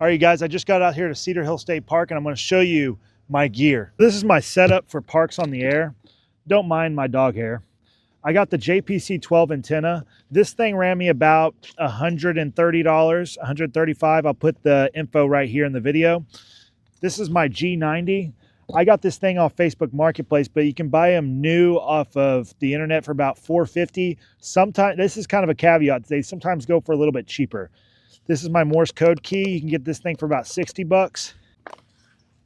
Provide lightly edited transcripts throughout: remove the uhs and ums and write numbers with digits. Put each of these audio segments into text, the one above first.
All right, you guys, I just got out here to Cedar Hill State Park and I'm going to show you my gear. This is my setup for parks on the air. Don't mind my dog hair. I got the JPC 12 antenna. This thing ran me about $130, $135. I'll put the info right here in the video. This is my G90. I got this thing off Facebook Marketplace, but you can buy them new off of the internet for about $450. Sometimes, this is kind of a caveat, they sometimes go for a little bit cheaper. This is my Morse code key. You can get this thing for about 60 bucks.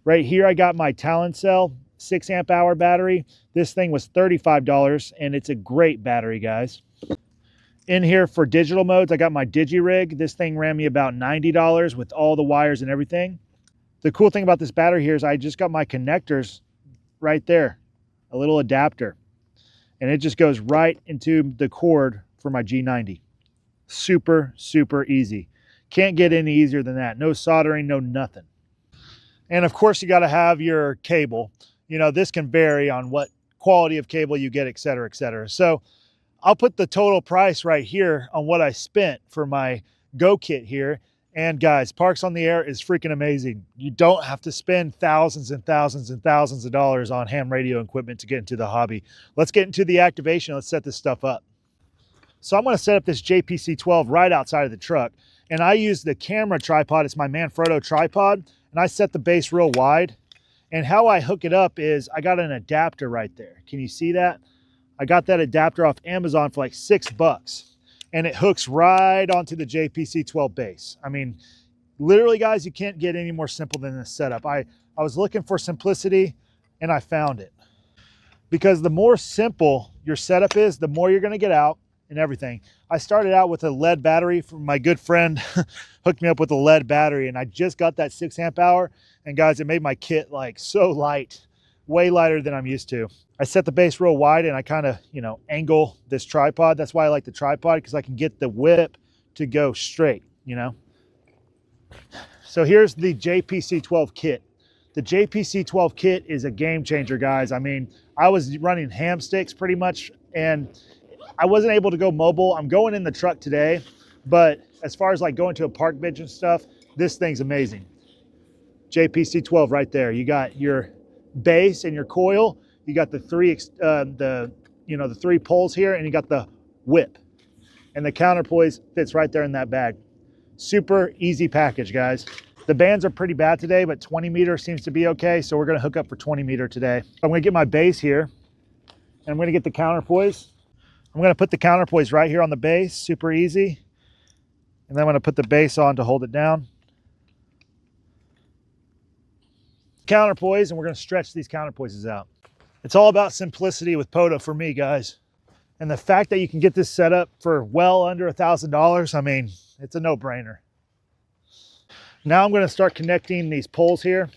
Right here, I got my Talon Cell 6 amp hour battery. This thing was $35 and it's a great battery, guys. In here for digital modes, I got my DigiRig. This thing ran me about $90 with all the wires and everything. The cool thing about this battery here is I just got my connectors right there, a little adapter, and it just goes right into the cord for my G90. Super, super easy. Can't get any easier than that. No soldering, no nothing. And of course, you got to have your cable. You know, this can vary on what quality of cable you get, et cetera, et cetera. So I'll put the total price right here on what I spent for my Go kit here. And guys, Parks on the Air is freaking amazing. You don't have to spend thousands and thousands and thousands of dollars on ham radio equipment to get into the hobby. Let's get into the activation. Let's set this stuff up. So I'm going to set up this JPC 12 right outside of the truck. And I use the camera tripod. It's my Manfrotto tripod. And I set the base real wide. And how I hook it up is I got an adapter right there. Can you see that? I got that adapter off Amazon for like $6. And it hooks right onto the JPC 12 base. I mean, literally, guys, you can't get any more simple than this setup. I was looking for simplicity, and I found it. Because the more simple your setup is, the more you're going to get out and everything. I started out with a lead battery from my good friend, hooked me up with a lead battery, and I just got that 6 amp hour. And guys, it made my kit like so light, way lighter than I'm used to. I set the base real wide and I kind of, you know, angle this tripod. That's why I like the tripod, because I can get the whip to go straight, you know. So here's the JPC 12 kit. The JPC 12 kit is a game changer, guys. I mean, I was running ham sticks pretty much and I wasn't able to go mobile. I'm going in the truck today, but as far as like going to a park bench and stuff, this thing's amazing. JPC 12 right there. You got your base and your coil. You got the three poles here, and you got the whip. And the counterpoise fits right there in that bag. Super easy package, guys. The bands are pretty bad today, but 20 meter seems to be okay. So we're gonna hook up for 20 meter today. I'm gonna get my base here, and I'm gonna get the counterpoise. I'm gonna put the counterpoise right here on the base, super easy. And then I'm gonna put the base on to hold it down. Counterpoise, and we're gonna stretch these counterpoises out. It's all about simplicity with POTA for me, guys. And the fact that you can get this set up for well under $1,000, I mean, it's a no-brainer. Now I'm going to start connecting these poles here.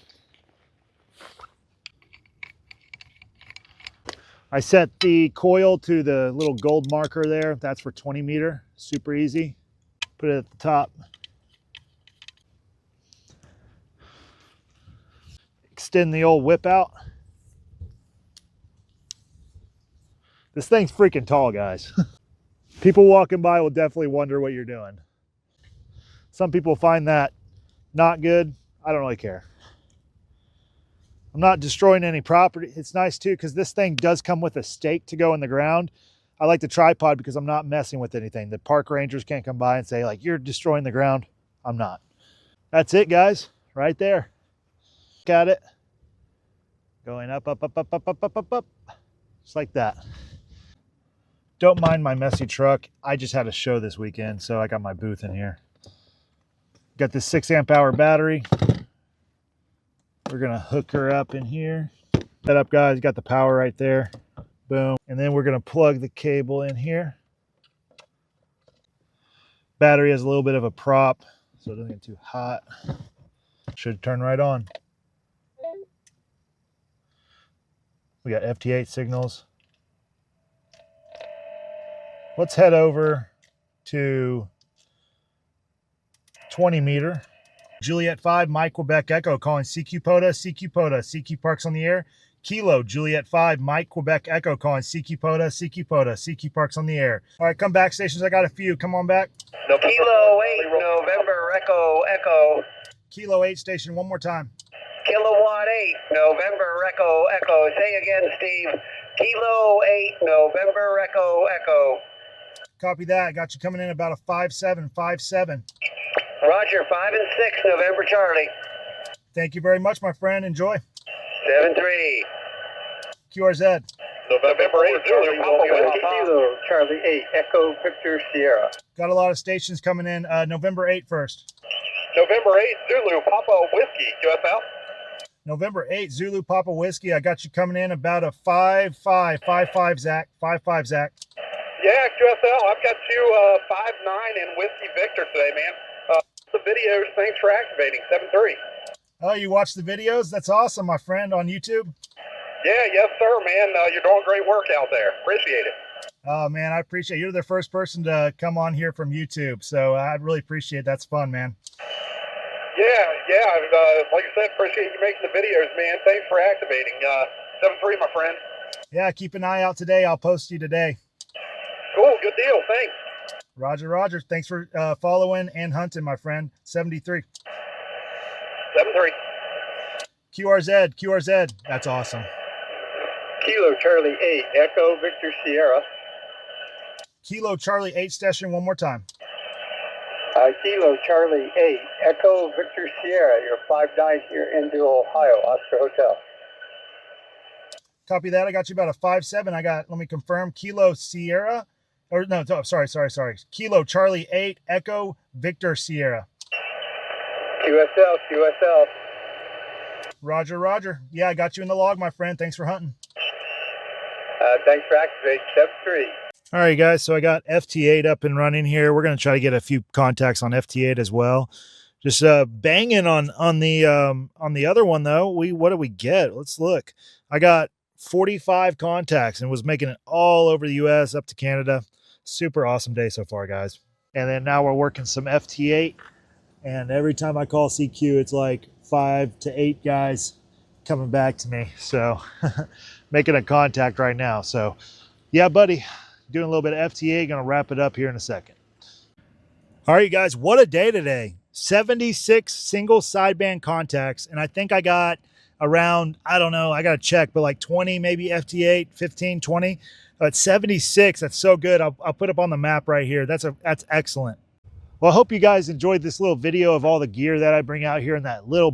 I set the coil to the little gold marker there. That's for 20 meter, super easy. Put it at the top. Extend the old whip out. This thing's freaking tall, guys. People walking by will definitely wonder what you're doing. Some people find that not good. I don't really care. I'm not destroying any property. It's nice too, because this thing does come with a stake to go in the ground. I like the tripod because I'm not messing with anything. The park rangers can't come by and say like, you're destroying the ground. I'm not. That's it, guys, right there. Look at it. Going up, up, up, up, up, up, up, up, up. Just like that. Don't mind my messy truck. I just had a show this weekend, so I got my booth in here. Got this 6 amp hour battery. We're gonna hook her up in here. Set up, guys, got the power right there. Boom. And then we're gonna plug the cable in here. Battery has a little bit of a prop, so it doesn't get too hot. Should turn right on. We got FT8 signals. Let's head over to 20 meter. Juliet 5, Mike Quebec Echo calling CQ POTA, CQ POTA, CQ Parks on the Air. Kilo, Juliet 5, Mike Quebec Echo calling CQ POTA, CQ POTA, CQ Parks on the Air. All right, come back, stations. I got a few. Come on back. No, Kilo 8, November Echo Echo. Kilo 8 station one more time. Kilowatt 8, November Echo Echo. Say again, Steve. Kilo 8, November Echo Echo. Copy that. Got you coming in about a 5.7, 5.7. Roger, 5 and 6, November Charlie. Thank you very much, my friend. Enjoy. 7-3. QRZ. November 8, Zulu, Kilo, Charlie 8, Echo Victor Sierra. Got a lot of stations coming in. November 8 first. November 8, Zulu, Papa Whiskey, QSL. November 8, Zulu Papa Whiskey. I got you coming in about a 5.5, 5.5, Zach. 5.5, Zach. Yeah, QSL, I've got you 5-9 and Whiskey Victor today, man. The videos, thanks for activating, 7-3. Oh, you watch the videos? That's awesome, my friend, on YouTube. Yeah, yes, sir, man. You're doing great work out there. Appreciate it. Oh, man, I appreciate it. You're the first person to come on here from YouTube, so I really appreciate it. That's fun, man. Yeah, like I said, appreciate you making the videos, man. Thanks for activating. 7-3, my friend. Yeah, keep an eye out today. I'll post you today. Cool, good deal. Thanks. Roger, Roger. Thanks for following and hunting, my friend. 73. 7-3. QRZ, QRZ. That's awesome. Kilo Charlie 8, Echo Victor Sierra. Kilo Charlie 8 station one more time. Kilo Charlie 8, Echo Victor Sierra. You're 5-9 here into Ohio, Oscar Hotel. Copy that. I got you about a 5.7. I got, let me confirm, Kilo Sierra. Or no, sorry. Kilo Charlie 8, Echo Victor Sierra. QSL. Roger, Roger. Yeah, I got you in the log, my friend. Thanks for hunting. Thanks for activating, 7-3. All right, guys. So I got FT8 up and running here. We're going to try to get a few contacts on FT8 as well. Just banging on the other one though. What did we get? Let's look. I got 45 contacts and was making it all over the US up to Canada. Super awesome day so far, guys. And then now we're working some FT8, and every time I call CQ, it's like 5 to 8 guys coming back to me. So making a contact right now. So yeah, buddy, doing a little bit of FT8. Gonna wrap it up here in a second. All right, guys, what a day today. 76 single sideband contacts, and I think I got around, I don't know, I got to check, but like 20 maybe FT8, 15, 20. But 76, that's so good. I'll put up on the map right here. That's excellent. Well, I hope you guys enjoyed this little video of all the gear that I bring out here in that little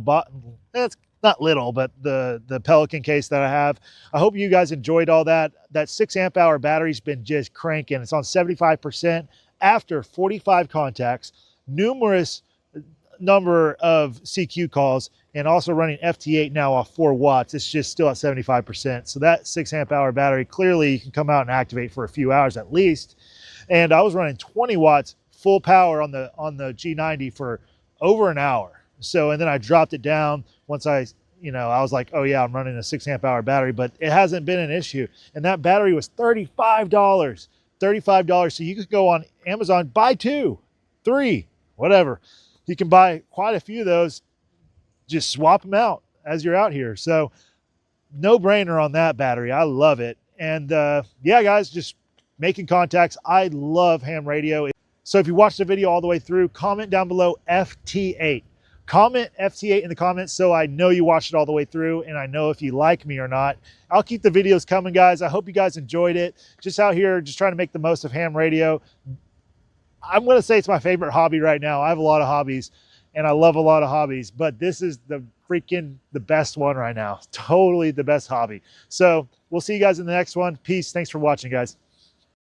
that's not little, but the Pelican case that I have. I hope you guys enjoyed all that. That 6 amp hour battery's been just cranking. It's on 75% after 45 contacts, numerous number of CQ calls, and also running FT8 now off 4 watts. It's just still at 75%. So that 6 amp hour battery, clearly you can come out and activate for a few hours at least. And I was running 20 watts full power on the G90 for over an hour. So, and then I dropped it down once I was like, oh yeah, I'm running a 6 amp hour battery, but it hasn't been an issue. And that battery was $35. So you could go on Amazon, buy 2, 3, whatever. You can buy quite a few of those, just swap them out as you're out here. So no brainer on that battery. I love it. And yeah, guys, just making contacts. I love ham radio. So if you watched the video all the way through, comment down below FT8. Comment FT8 in the comments so I know you watched it all the way through, and I know if you like me or not. I'll keep the videos coming, guys. I hope you guys enjoyed it. Just out here, just trying to make the most of ham radio. I'm going to say it's my favorite hobby right now. I have a lot of hobbies, and I love a lot of hobbies, but this is the best one right now. Totally the best hobby. So we'll see you guys in the next one. Peace. Thanks for watching, guys.